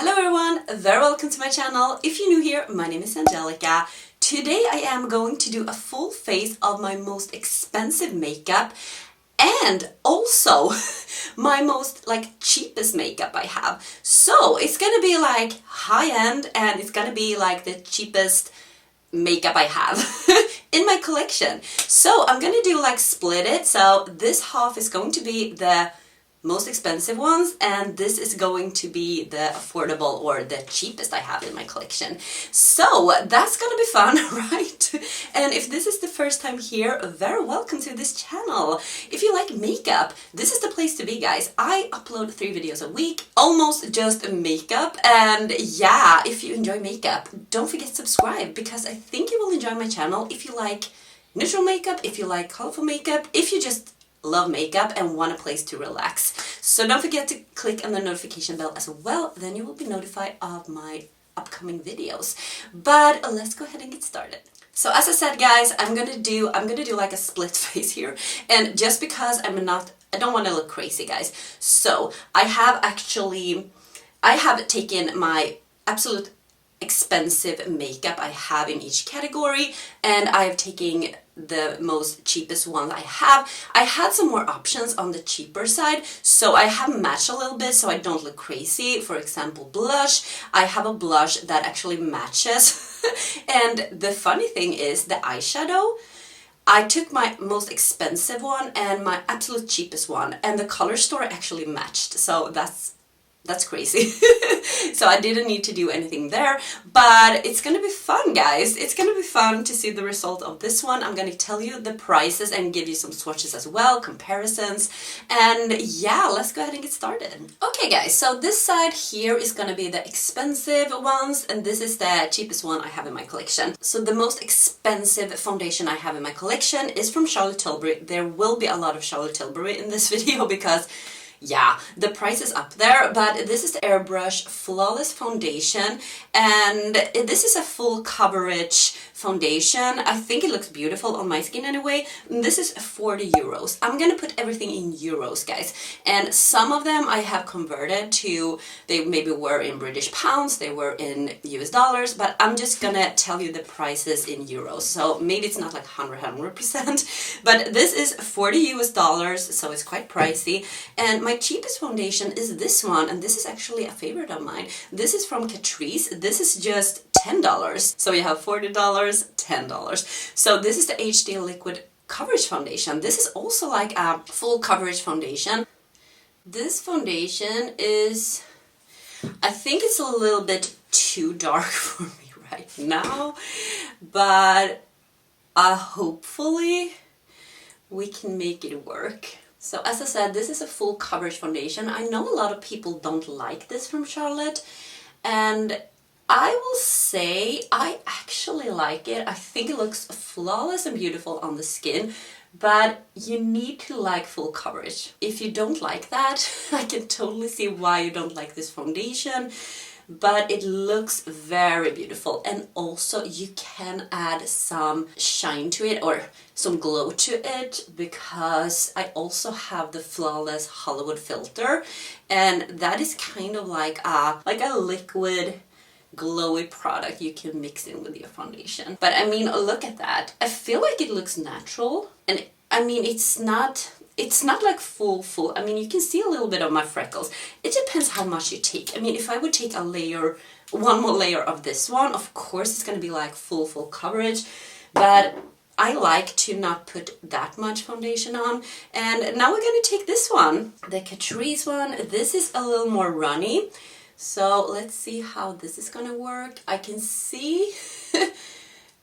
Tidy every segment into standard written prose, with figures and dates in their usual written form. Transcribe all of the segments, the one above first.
Hello everyone, very welcome to my channel. If you're new here, my name is Angelica. Today I am going to do a full face of my most expensive makeup and also my most cheapest makeup I have. So it's gonna be like high-end and it's gonna be like the cheapest makeup I have in my collection. So I'm gonna do split it. So this half is going to be the most expensive ones and this is going to be the affordable or the cheapest I have in my collection. So that's gonna be fun, right? And if this is the first time here, very welcome to this channel. If you like makeup, this is the place to be, guys. I upload 3 videos a week, almost just makeup, and yeah, if you enjoy makeup, don't forget to subscribe because I think you will enjoy my channel if you like neutral makeup, if you like colorful makeup, if you just love makeup and want a place to relax. So don't forget to click on the notification bell as well, then you will be notified of my upcoming videos. But let's go ahead and get started. So as I said, guys, I'm gonna do like a split face here, and just because I don't want to look crazy, guys. So I have taken my absolute expensive makeup I have in each category and I have taken the most cheapest one I have. I had some more options on the cheaper side, so I have matched a little bit so I don't look crazy. For example, blush. I have a blush that actually matches and the funny thing is the eyeshadow, I took my most expensive one and my absolute cheapest one and the color store actually matched, so that's crazy. So I didn't need to do anything there, but it's gonna be fun, guys. It's gonna be fun to see the result of this one. I'm gonna tell you the prices and give you some swatches as well, comparisons, and yeah, let's go ahead and get started. Okay, guys, so this side here is gonna be the expensive ones, and this is the cheapest one I have in my collection. So the most expensive foundation I have in my collection is from Charlotte Tilbury. There will be a lot of Charlotte Tilbury in this video because yeah, the price is up there, but this is the Airbrush Flawless Foundation, and this is a full coverage foundation. I think it looks beautiful on my skin anyway. This is 40 euros. I'm gonna put everything in euros, guys, and some of them I have converted to, they maybe were in British pounds, they were in US dollars, but I'm just gonna tell you the prices in euros. So maybe it's not like 100%, but this is 40 US dollars, so it's quite pricey. And my cheapest foundation is this one, and this is actually a favorite of mine. This is from Catrice. This is just $10. So you have $40, $10. So this is the HD Liquid Coverage Foundation. This is also like a full coverage foundation. This foundation is, I think it's a little bit too dark for me right now, but hopefully we can make it work. So as I said, this is a full coverage foundation. I know a lot of people don't like this from Charlotte, and I will say I actually like it. I think it looks flawless and beautiful on the skin, but you need to like full coverage. If you don't like that, I can totally see why you don't like this foundation, but it looks very beautiful, and also you can add some shine to it or some glow to it because I also have the Flawless Hollywood filter, and that is kind of like a liquid glowy product you can mix in with your foundation. But I mean, look at that. I feel like it looks natural, and I mean, it's not like full. I mean, you can see a little bit of my freckles. It depends how much you take. I mean, if I would take one more layer of this one, of course it's gonna be like full coverage, but I like to not put that much foundation on. And now we're gonna take this one, the Catrice one. This is a little more runny. So let's see how this is gonna work. I can see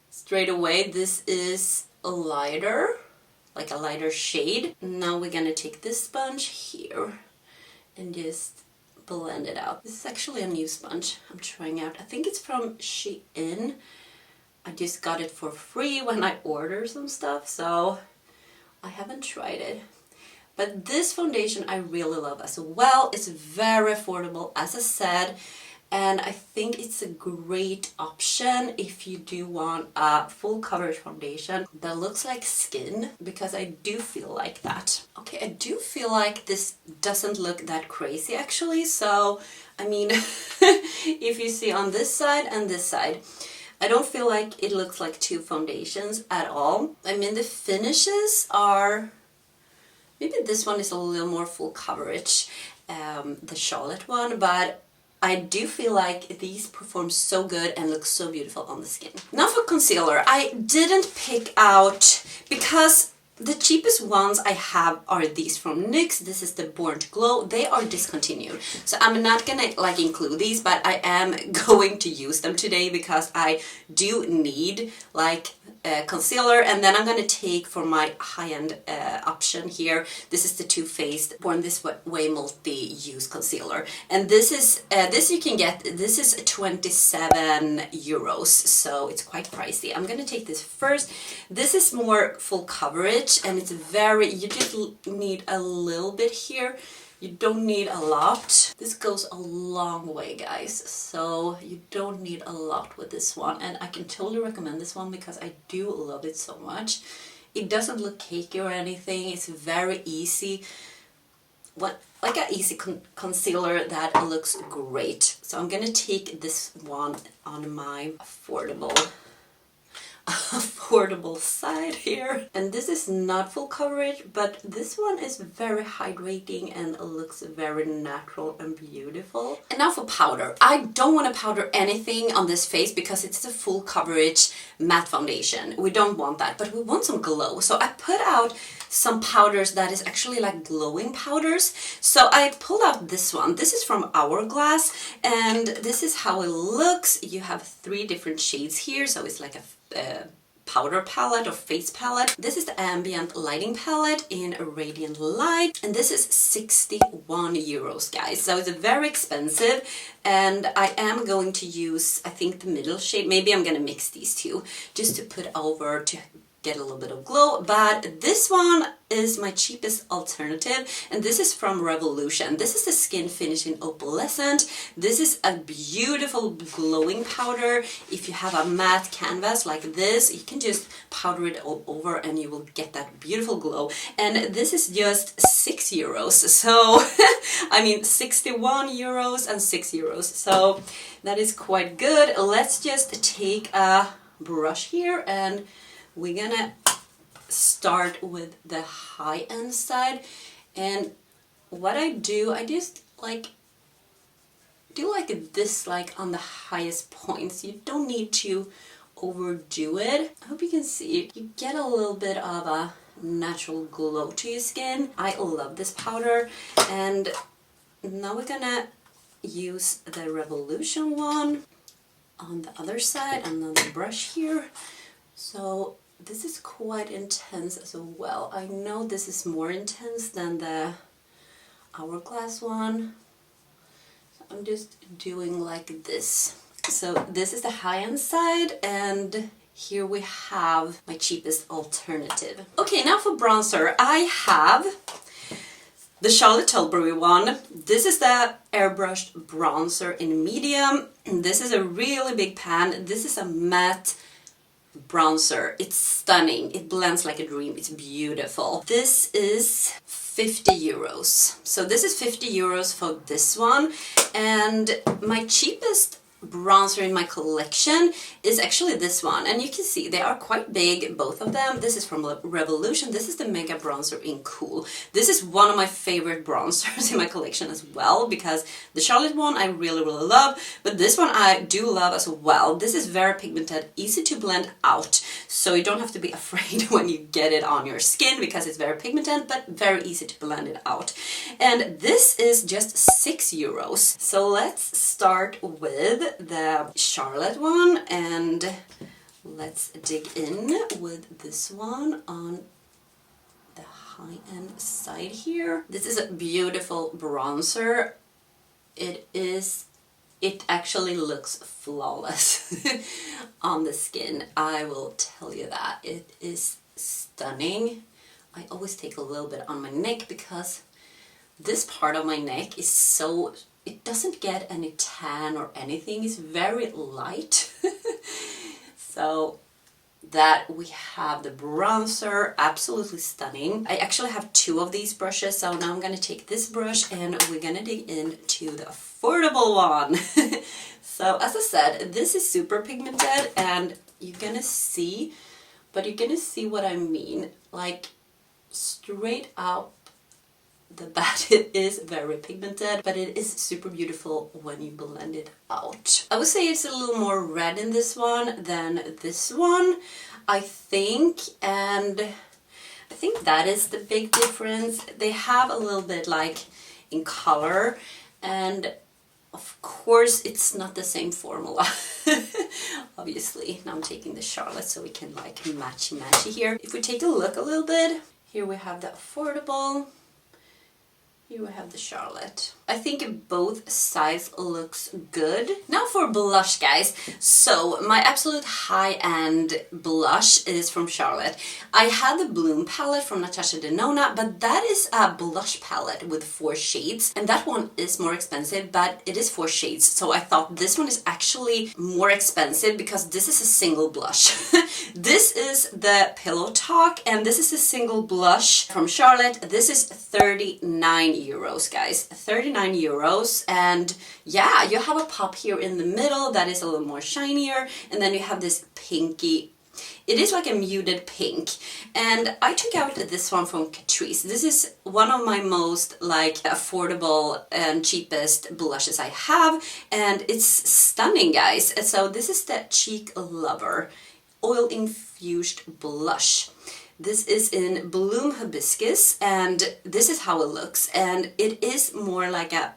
straight away this is a lighter shade. Now we're gonna take this sponge here and just blend it out. This is actually a new sponge I'm trying out. I think it's from Shein. I just got it for free when I ordered some stuff, so I haven't tried it. But this foundation I really love as well. It's very affordable, as I said, and I think it's a great option if you do want a full coverage foundation that looks like skin, because I do feel like that. Okay, I do feel like this doesn't look that crazy actually, so I mean if you see on this side and this side. I don't feel like it looks like two foundations at all. I mean, the finishes are, maybe this one is a little more full coverage, the Charlotte one, but I do feel like these perform so good and look so beautiful on the skin. Now for concealer, I didn't pick out, because the cheapest ones I have are these from NYX. This is the Born to Glow. They are discontinued, so I'm not gonna like include these, but I am going to use them today because I do need like concealer. And then I'm gonna take for my high-end option here. This is the Too Faced Born This Way multi-use concealer, and this is this you can get. This is 27 euros, so it's quite pricey. I'm gonna take this first. This is more full coverage, and it's very, you just need a little bit here. You don't need a lot. This goes a long way, guys, so you don't need a lot with this one, and I can totally recommend this one because I do love it so much. It doesn't look cakey or anything. It's very easy. Like an easy concealer that looks great. So I'm gonna take this one on my affordable side here, and this is not full coverage, but this one is very hydrating and looks very natural and beautiful. And now for powder, I don't want to powder anything on this face because it's a full coverage matte foundation. We don't want that, but we want some glow, so I put out some powders that is actually like glowing powders. So I pulled out this one. This is from Hourglass, and this is how it looks. You have 3 different shades here, so it's like a powder palette or face palette. This is the Ambient lighting palette in Radiant Light, and this is 61 euros, guys. So it's very expensive, and I am going to use, I think, the middle shade. Maybe I'm gonna mix these two just to put over to get a little bit of glow, but this one is my cheapest alternative, and this is from Revolution. This is the Skin Finishing Opalescent. This is a beautiful glowing powder. If you have a matte canvas like this, you can just powder it all over and you will get that beautiful glow. And this is just 6 euros. So, I mean, 61 euros and 6 euros. So that is quite good. Let's just take a brush here, and we're gonna start with the high-end side. And what I do, I just like do like this, like on the highest points. You don't need to overdo it. I hope you can see. You get a little bit of a natural glow to your skin. I love this powder. And now we're gonna use the Revolution one on the other side, another brush here. So this is quite intense as well. I know this is more intense than the Hourglass one. So I'm just doing like this. So this is the high-end side, and here we have my cheapest alternative. Okay, now for bronzer, I have the Charlotte Tilbury one. This is the airbrushed bronzer in medium. This is a really big pan. This is a matte bronzer. It's stunning. It blends like a dream. It's beautiful. This is 50 euros. So this is 50 euros for this one. And my cheapest bronzer in my collection is actually this one, and you can see they are quite big, both of them. This is from Revolution. This is the Mega Bronzer in Cool. This is one of my favorite bronzers in my collection as well, because the Charlotte one I really love, but this one I do love as well. This is very pigmented, easy to blend out, so you don't have to be afraid when you get it on your skin, because it's very pigmented but very easy to blend it out. And this is just 6 euros. So let's start with the Charlotte one, and let's dig in with this one on the high-end side here. This is a beautiful bronzer. It actually looks flawless on the skin. I will tell you that. It is stunning. I always take a little bit on my neck because this part of my neck is so, it doesn't get any tan or anything. It's very light. So that we have the bronzer, absolutely stunning. I actually have 2 of these brushes, so now I'm gonna take this brush and we're gonna dig into the affordable one. So as I said, this is super pigmented and you're gonna see, but you're gonna see what I mean. Like straight out the bat, it is very pigmented, but it is super beautiful when you blend it out. I would say it's a little more red in this one than this one, I think, and I think that is the big difference. They have a little bit like in color, and of course it's not the same formula. Obviously, now I'm taking the Charlotte so we can like matchy here. If we take a look a little bit, here we have the affordable. Here we have the Charlotte. I think both sides looks good. Now for blush, guys. So my absolute high-end blush is from Charlotte. I had the Bloom palette from Natasha Denona, but that is a blush palette with 4 shades. And that one is more expensive, but it is 4 shades. So I thought this one is actually more expensive because this is a single blush. This is the Pillow Talk, and this is a single blush from Charlotte. This is 39 euros, guys. 39 euros, and yeah, you have a pop here in the middle that is a little more shinier, and then you have this pinky. It is like a muted pink, and I took out this one from Catrice. This is one of my most like affordable and cheapest blushes I have, and it's stunning, guys. So this is the Cheek Lover oil infused blush. This is in Bloom Hibiscus, and this is how it looks, and it is more like a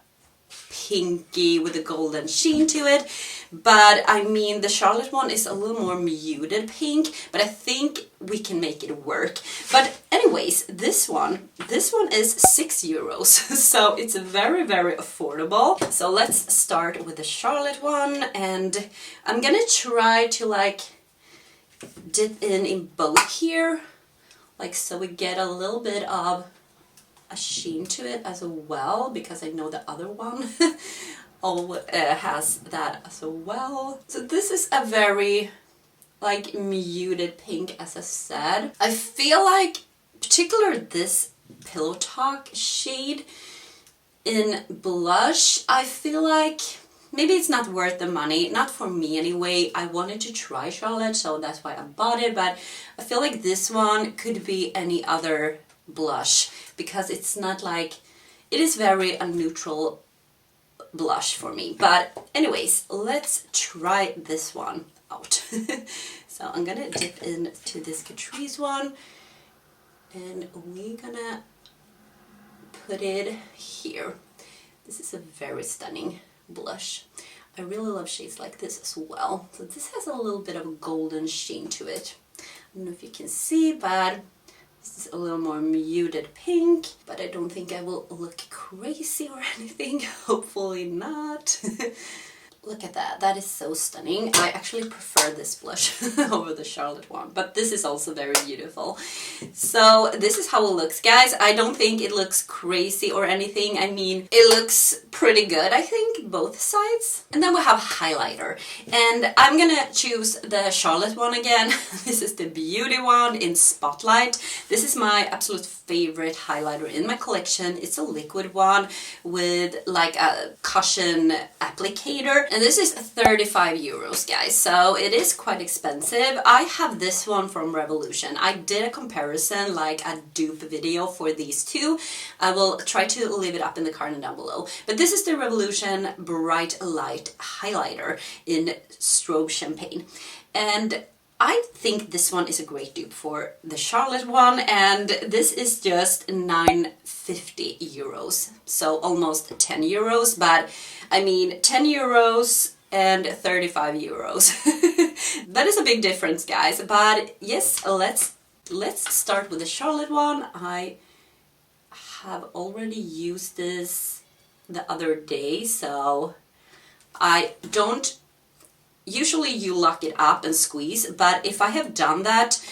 pinky with a golden sheen to it, but I mean the Charlotte one is a little more muted pink, but I think we can make it work. But anyways, this one is 6 euros, so it's very, very affordable. So let's start with the Charlotte one, and I'm gonna try to like dip in both here, like so we get a little bit of a sheen to it as well, because I know the other one has that as well. So this is a very like muted pink, as I said. I feel like particular this Pillow Talk shade in blush, I feel like maybe it's not worth the money, not for me anyway. I wanted to try Charlotte, so that's why I bought it, but I feel like this one could be any other blush, because it's not like, it is very a neutral blush for me. But anyways, let's try this one out. So I'm gonna dip into this Catrice one, and we're gonna put it here. This is a very stunning blush. I really love shades like this as well. So this has a little bit of a golden sheen to it. I don't know if you can see, but this is a little more muted pink, but I don't think I will look crazy or anything. Hopefully not. Look at that. That is so stunning. I actually prefer this blush over the Charlotte one, but this is also very beautiful. So this is how it looks, guys. I don't think it looks crazy or anything. I mean, it looks pretty good, I think, both sides. And then we have highlighter, and I'm gonna choose the Charlotte one again. This is the Beauty one in Spotlight. This is my absolute favorite highlighter in my collection. It's a liquid one with like a cushion applicator, and this is 35 euros, guys, so it is quite expensive. I have this one from Revolution. I did a comparison, like a dupe video for these two. I will try to leave it up in the card and down below, but this is the Revolution Bright Light highlighter in Strobe Champagne, and I think this one is a great dupe for the Charlotte one, and this is just 9.50 euros, so almost 10 euros, but I mean 10 euros and 35 euros. That is a big difference, guys, but yes, let's start with the Charlotte one. I have already used this the other day, so I don't. Usually you lock it up and squeeze, but if I have done that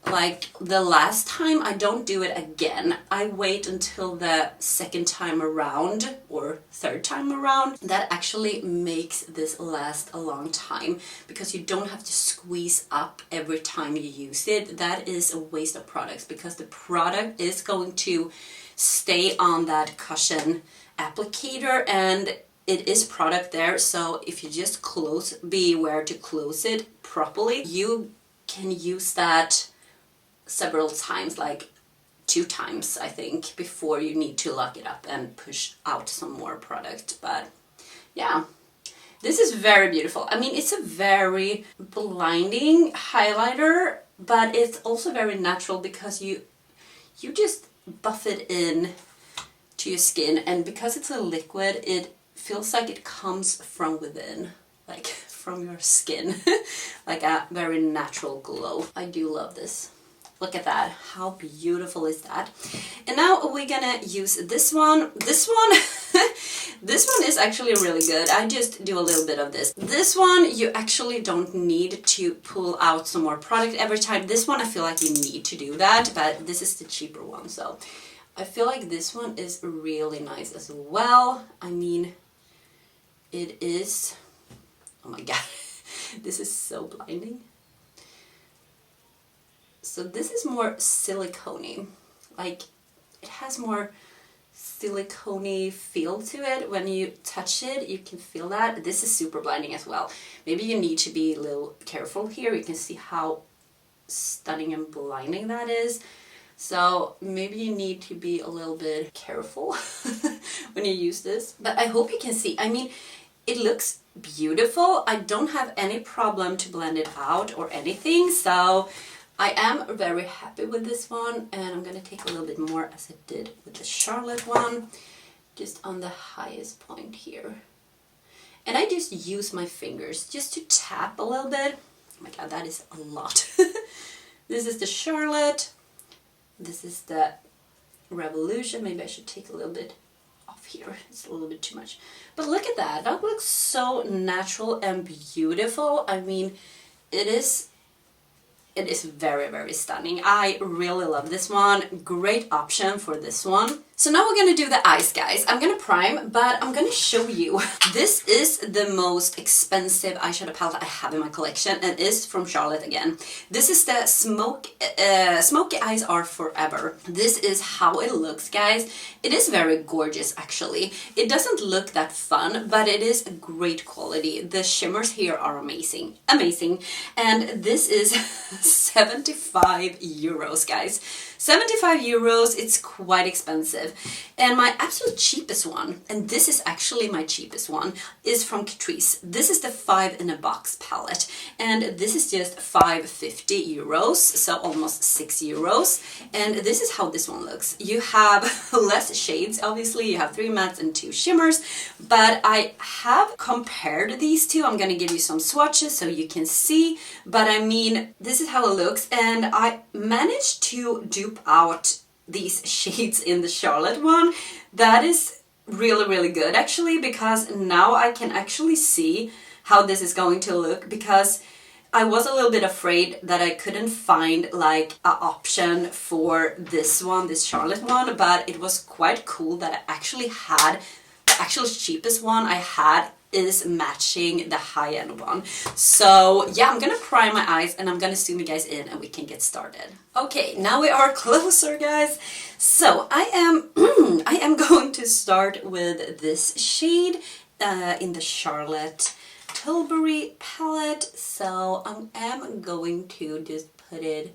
like the last time, I don't do it again. I wait until the second time around or third time around. That actually makes this last a long time, because you don't have to squeeze up every time you use it. That is a waste of products, because the product is going to stay on that cushion applicator, and it is product there, so if you just be aware to close it properly, you can use that several times, like 2 times I think, before you need to lock it up and push out some more product. But yeah, this is very beautiful. I mean, it's a very blinding highlighter, but it's also very natural because you just buff it in to your skin, and because it's a liquid, it feels like it comes from within, like from your skin, like a very natural glow. I do love this. Look at that, how beautiful is that? And now we're gonna use this one. This one is actually really good. I just do a little bit of this. This one, you actually don't need to pull out some more product every time. This one, I feel like you need to do that, but this is the cheaper one, so I feel like this one is really nice as well. I mean, it is, oh my god, this is so blinding. So this is more silicone-y, like it has more silicone-y feel to it. When you touch it, you can feel that. This is super blinding as well. Maybe you need to be a little careful here. You can see how stunning and blinding that is. So maybe you need to be a little bit careful when you use this. But I hope you can see. I mean, it looks beautiful. I don't have any problem to blend it out or anything. So I am very happy with this one. And I'm going to take a little bit more as I did with the Charlotte one. Just on the highest point here. And I just use my fingers just to tap a little bit. Oh my god, that is a lot. This is the Charlotte. This is the Revolution. Maybe I should take a little bit off here. It's a little bit too much. But look at that. That looks so natural and beautiful. I mean, it is very, very stunning. I really love this one. Great option for this one. So now we're gonna do the eyes, guys. I'm gonna prime, but I'm gonna show you. This is the most expensive eyeshadow palette I have in my collection, and is from Charlotte again. This is the Smoky Eyes Are Forever. This is how it looks, guys. It is very gorgeous, actually. It doesn't look that fun, but it is great quality. The shimmers here are amazing. Amazing. And this is 75 euros, guys. 75 euros, it's quite expensive. And my absolute cheapest one, and this is actually my cheapest one, is from Catrice. This is the 5 in a box palette, and this is just 550 euros, so almost 6 euros. And this is how this one looks. You have less shades, obviously. You have 3 mattes and 2 shimmers, but I have compared these two. I'm gonna give you some swatches so you can see, but I mean, this is how it looks, and I managed to dupe out these shades in the Charlotte one. That is really, really good, actually, because now I can actually see how this is going to look, because I was a little bit afraid that I couldn't find like an option for this one, this Charlotte one, but it was quite cool that I actually had the actual cheapest one I had is matching the high-end one. So yeah, I'm gonna prime my eyes and I'm gonna zoom you guys in and we can get started. Okay, now we are closer, guys. So I am going to start with this shade in the Charlotte Tilbury palette. So I am going to just put it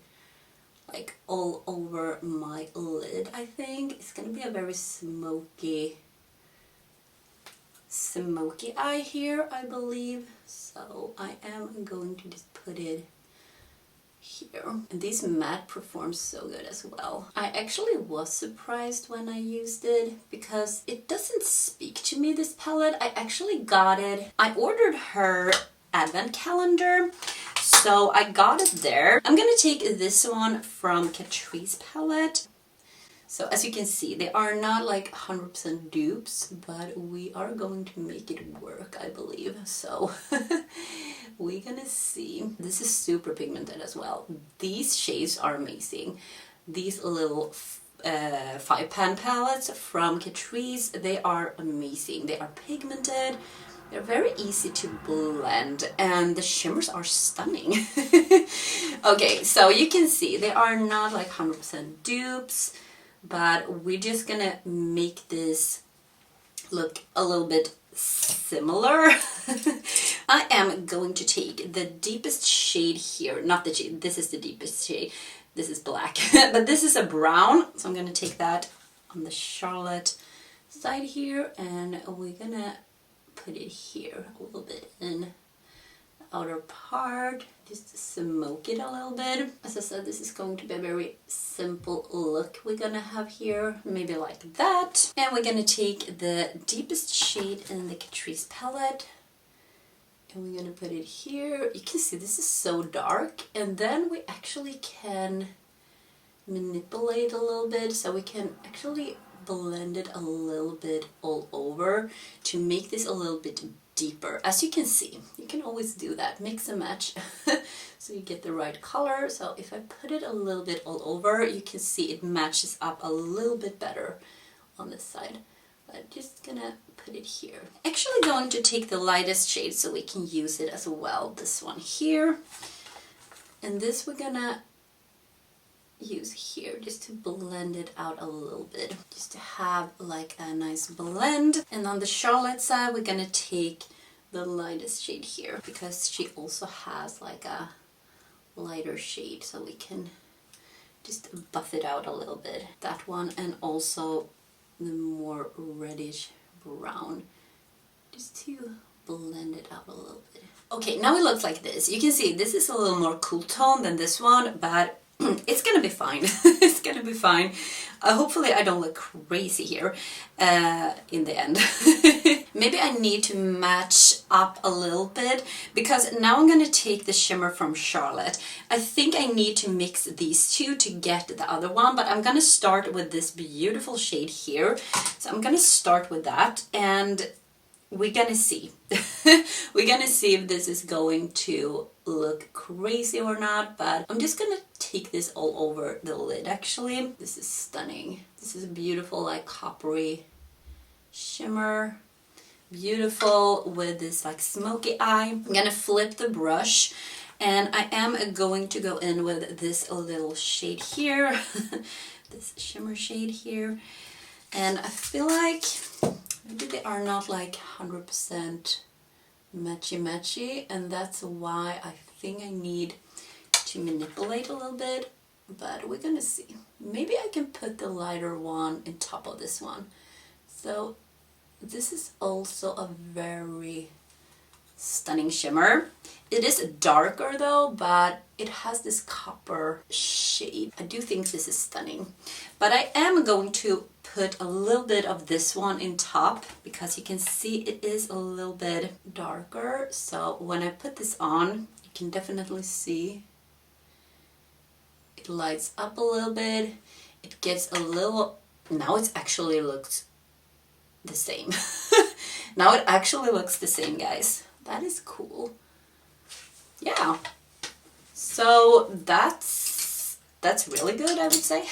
like all over my lid. I think it's gonna be a very smoky eye here, I believe. So I am going to just put it here. And this matte performs so good as well. I actually was surprised when I used it because it doesn't speak to me, this palette. I actually got it. I ordered her advent calendar, so I got it there. I'm gonna take this one from Catrice palette. So as you can see, they are not like 100% dupes, but we are going to make it work, I believe. So we're gonna see. This is super pigmented as well. These shades are amazing. These little 5-pan palettes from Catrice, they are amazing. They are pigmented. They're very easy to blend, and the shimmers are stunning. Okay, so you can see they are not like 100% dupes, but we're just gonna make this look a little bit similar. I am going to take the deepest shade here, not the shade, this is the deepest shade, this is black, but this is a brown, so I'm going to take that on the Charlotte side here, and we're gonna put it here a little bit in the outer part, just to smoke it a little bit. As I said, this is going to be a very simple look we're gonna have here, maybe like that. And we're gonna take the deepest shade in the Catrice palette, and we're gonna put it here. You can see this is so dark, and then we actually can manipulate a little bit, so we can actually blend it a little bit all over to make this a little bit deeper. As you can see, you can always do that, mix and match so you get the right color. So if I put it a little bit all over, you can see it matches up a little bit better on this side. But just gonna put it here. Actually going to take the lightest shade so we can use it as well, this one here, and this we're gonna use here just to blend it out a little bit, just to have like a nice blend. And on the Charlotte side, we're gonna take the lightest shade here, because she also has like a lighter shade, so we can just buff it out a little bit, that one, and also the more reddish brown, just to blend it out a little bit. Okay, now it looks like this. You can see this is a little more cool tone than this one, but it's gonna be fine. It's gonna be fine. Hopefully I don't look crazy here in the end. Maybe I need to match up a little bit, because now I'm gonna take the shimmer from Charlotte. I think I need to mix these two to get the other one, but I'm gonna start with this beautiful shade here. So I'm gonna start with that, and we're gonna see. We're gonna see if this is going to look crazy or not, but I'm just gonna take this all over the lid actually. This is stunning. This is a beautiful like coppery shimmer. Beautiful with this like smoky eye. I'm gonna flip the brush, and I am going to go in with this little shade here. This shimmer shade here. And I feel like maybe they are not like 100% matchy, and that's why I think I need to manipulate a little bit, but we're gonna see. Maybe I can put the lighter one on top of this one. So this is also a very stunning shimmer. It is darker though, but it has this copper shade. I do think this is stunning, but I am going to put a little bit of this one in top, because you can see it is a little bit darker. So when I put this on, you can definitely see it lights up a little bit. It gets a little, now it actually looks the same. Now it actually looks the same, guys. That is cool. Yeah. So that's really good, I would say.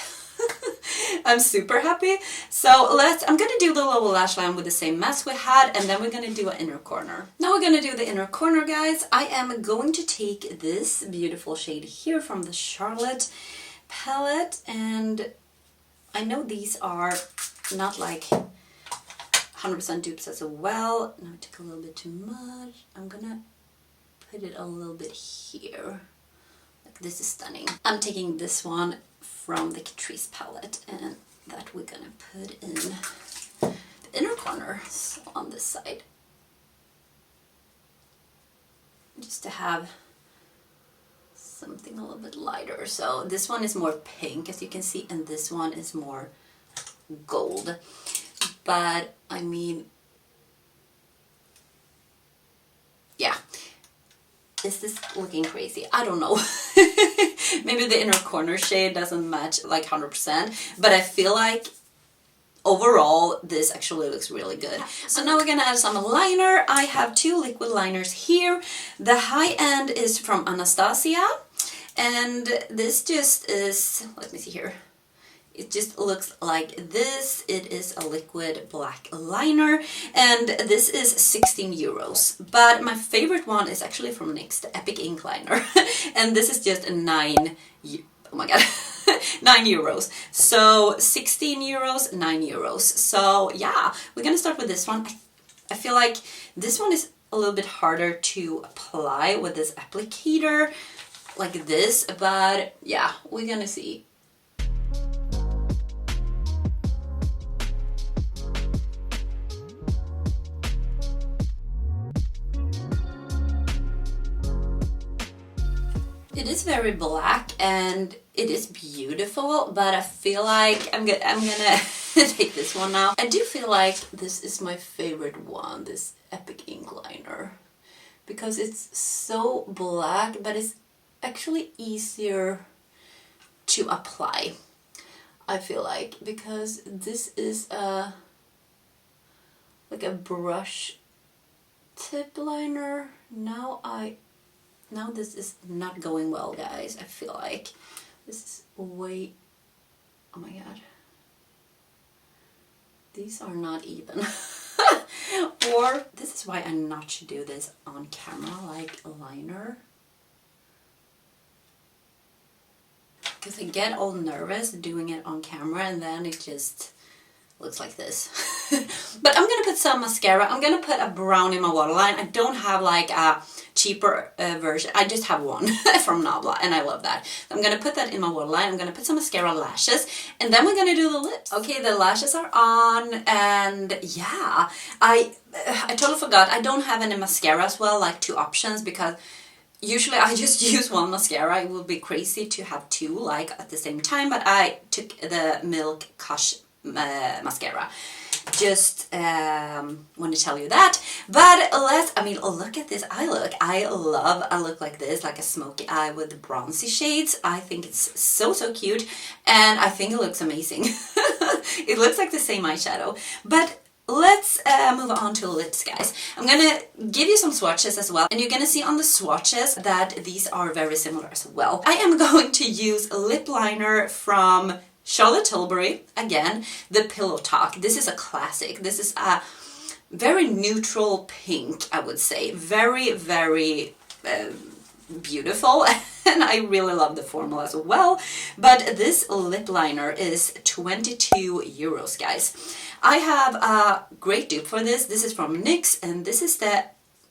I'm super happy. So I'm gonna do the little lash line with the same mess we had, and then we're gonna do an inner corner. Now we're gonna do the inner corner, guys. I am going to take this beautiful shade here from the Charlotte palette, and I know these are not like 100% dupes as well. Now I took a little bit too much. I'm gonna put it a little bit here. Like, this is stunning. I'm taking this one from the Catrice palette, and that we're gonna put in the inner corner, so on this side, just to have something a little bit lighter. So this one is more pink, as you can see, and this one is more gold. But I mean, yeah, is this looking crazy? I don't know. Maybe the inner corner shade doesn't match like 100%, but I feel like overall this actually looks really good. So now we're gonna add some liner. I have two liquid liners here. The high end is from Anastasia, and this just is, let me see here. It just looks like this. It is a liquid black liner, and this is 16 euros. But my favorite one is actually from NYX, the Epic Ink Liner. And this is just 9 euros. So 16 euros, 9 euros. So yeah, we're gonna start with this one. I feel like this one is a little bit harder to apply with this applicator like this, but yeah, we're gonna see. It is very black and it is beautiful, but I feel like I'm gonna take this one now. I do feel like this is my favorite one, this Epic Ink Liner, because it's so black, but it's actually easier to apply, I feel like, because this is like a brush tip liner. Now this is not going well, guys. I feel like this is way, oh my god, these are not even. Or this is why I not should do this on camera, like a liner, because I get all nervous doing it on camera and then it just looks like this. But I'm gonna put some mascara. I'm gonna put a brown in my waterline. I don't have like a cheaper version. I just have one from Nabla and I love that. I'm gonna put that in my waterline. I'm gonna put some mascara, lashes, and then we're gonna do the lips. Okay, the lashes are on, and yeah, I totally forgot. I don't have any mascara as well, like 2 options, because usually I just use one mascara. It would be crazy to have 2 like at the same time, but I took the Milk Kush mascara. Just want to tell you that. But I mean, look at this eye look. I look like this, like a smoky eye with bronzy shades. I think it's so cute, and I think it looks amazing. It looks like the same eyeshadow. But let's move on to lips, guys. I'm gonna give you some swatches as well, and you're gonna see on the swatches that these are very similar as well. I am going to use a lip liner from Charlotte Tilbury, again, the Pillow Talk. This is a classic. This is a very neutral pink, I would say. Very, very beautiful, and I really love the formula as well. But this lip liner is 22 euros, guys. I have a great dupe for this. This is from NYX, and this is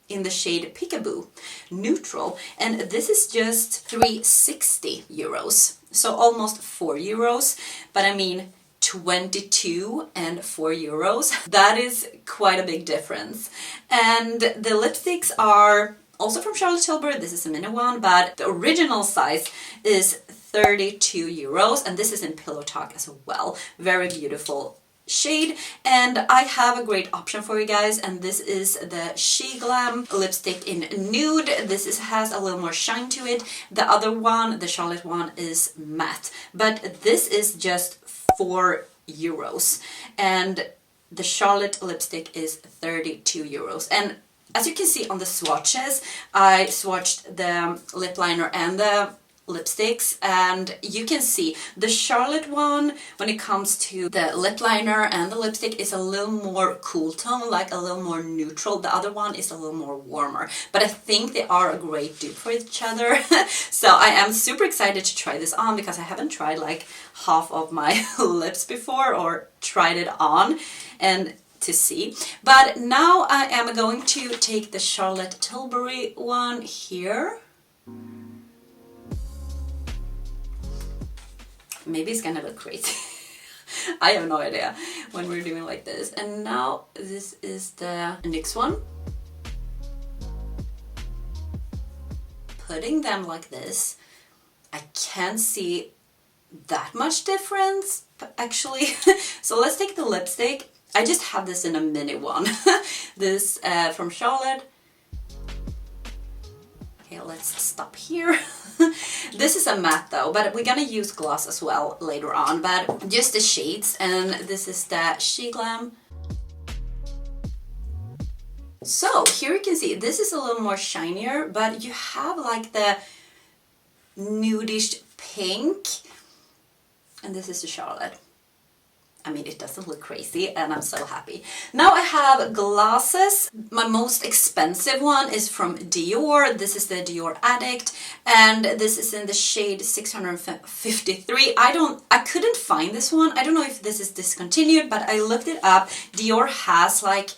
in the shade Peekaboo Neutral, and this is just 360 euros, so almost 4 euros. But I mean, 22 and 4 euros, that is quite a big difference. And the lipsticks are also from Charlotte Tilbury. This is a mini one, but the original size is 32 euros, and this is in Pillow Talk as well. Very beautiful shade, and I have a great option for you guys, and this is the She Glam lipstick in nude. This has a little more shine to it. The other one, the Charlotte one, is matte, but this is just 4 euros, and the Charlotte lipstick is 32 euros. And as you can see on the swatches, I swatched the lip liner and the lipsticks, and you can see the Charlotte one, when it comes to the lip liner and the lipstick, is a little more cool tone, like a little more neutral. The other one is a little more warmer, but I think they are a great dupe for each other. So I am super excited to try this on, because I haven't tried like half of my lips before, or tried it on and to see. But now I am going to take the Charlotte Tilbury one here. Maybe it's gonna look crazy. I have no idea when we're doing like this. And now this is the NYX one. Putting them like this, I can't see that much difference, actually. So let's take the lipstick. I just have this in a mini one. This from Charlotte. Okay, let's stop here. This is a matte though, but we're gonna use gloss as well later on, but just the shades. And this is the She Glam. So here you can see this is a little more shinier, but you have like the nudish pink, and this is the Charlotte. I mean, it doesn't look crazy, and I'm so happy. Now I have glosses. My most expensive one is from Dior. This is the Dior Addict, and this is in the shade 653. I couldn't find this one. I don't know if this is discontinued, but I looked it up. Dior has like,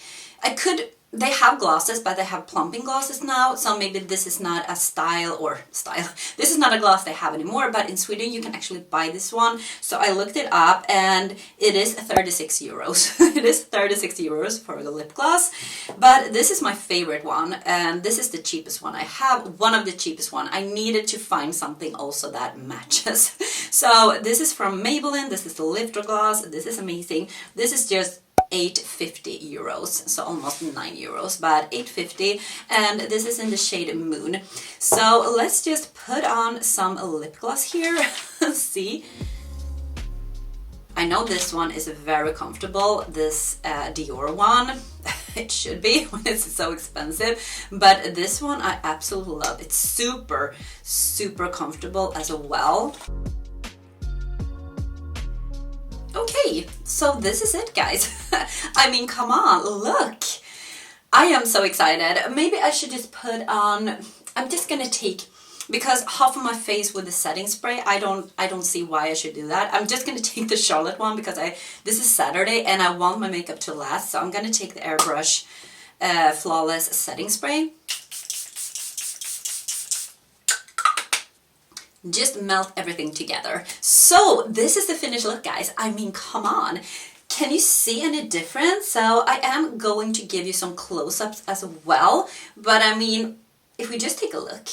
I could, they have glosses, but they have plumping glosses now, so maybe this is not a this is not a gloss they have anymore, but in Sweden you can actually buy this one. So I looked it up and it is 36 euros. It is 36 euros for the lip gloss, but this is my favorite one, and this is the cheapest one I have, one of the cheapest one. I needed to find something also that matches. So this is from Maybelline, this is the lifter gloss, this is amazing. This is just 8.50 euros, so almost 9 euros, but 8.50, and this is in the shade Moon. So let's just put on some lip gloss here. See, I know this one is very comfortable, this Dior one. It should be when it's so expensive, but this one I absolutely love. It's super, super comfortable as well. Okay, so this is it, guys. I mean, come on, look. I am so excited. Maybe I should just put on, I'm just gonna take, because half of my face with the setting spray, I don't see why I should do that. I'm just gonna take the Charlotte one because this is Saturday and I want my makeup to last, so I'm gonna take the Airbrush Flawless Setting Spray. Just melt everything together. So this is the finished look, guys. I mean, come on. Can you see any difference? So I am going to give you some close-ups as well. But I mean, if we just take a look,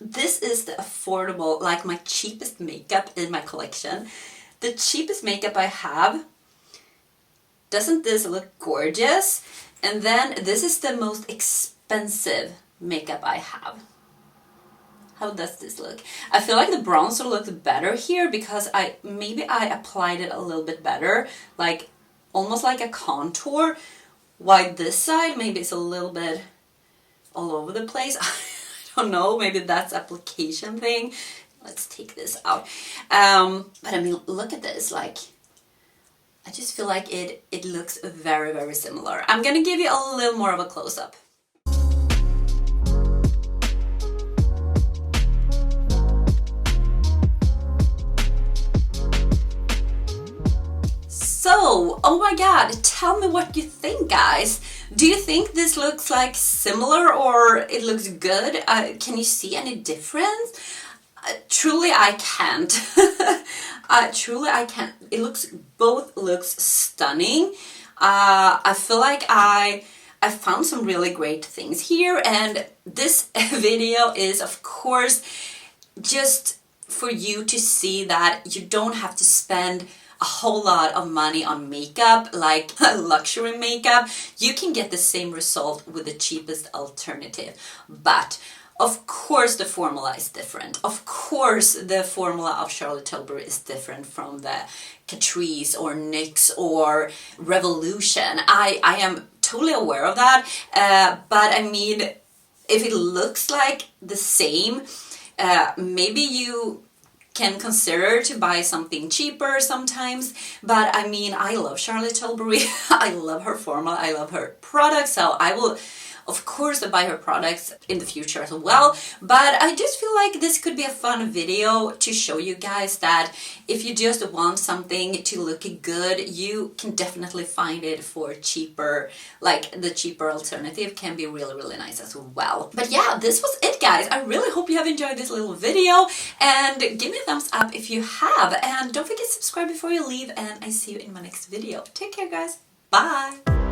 this is the affordable, like my cheapest makeup in my collection. The cheapest makeup I have. Doesn't this look gorgeous? And then this is the most expensive makeup I have. How does this look? I feel like the bronzer looks better here because maybe I applied it a little bit better, like almost like a contour, while this side maybe it's a little bit all over the place. I don't know, maybe that's application thing. Let's take this out. But I mean, look at this, like, I just feel like it looks very, very similar. I'm gonna give you a little more of a close-up. So, oh my god, tell me what you think, guys. Do you think this looks like similar or it looks good? Can you see any difference? Truly I can't. Truly I can't. Both looks stunning. I feel like I found some really great things here, and this video is of course just for you to see that you don't have to spend a whole lot of money on makeup, like luxury makeup. You can get the same result with the cheapest alternative. But of course the formula is different. Of course the formula of Charlotte Tilbury is different from the Catrice or NYX or Revolution. I am totally aware of that. But I mean, if it looks like the same, maybe you can consider to buy something cheaper sometimes. But I mean, I love Charlotte Tilbury. I love her formula. I love her products. So I will, of course, buy her products in the future as well. But I just feel like this could be a fun video to show you guys that if you just want something to look good, you can definitely find it for cheaper. Like the cheaper alternative can be really, really nice as well. But yeah, this was it, guys. I really hope you have enjoyed this little video, and give me a thumbs up if you have. And don't forget to subscribe before you leave, and I see you in my next video. Take care, guys. Bye.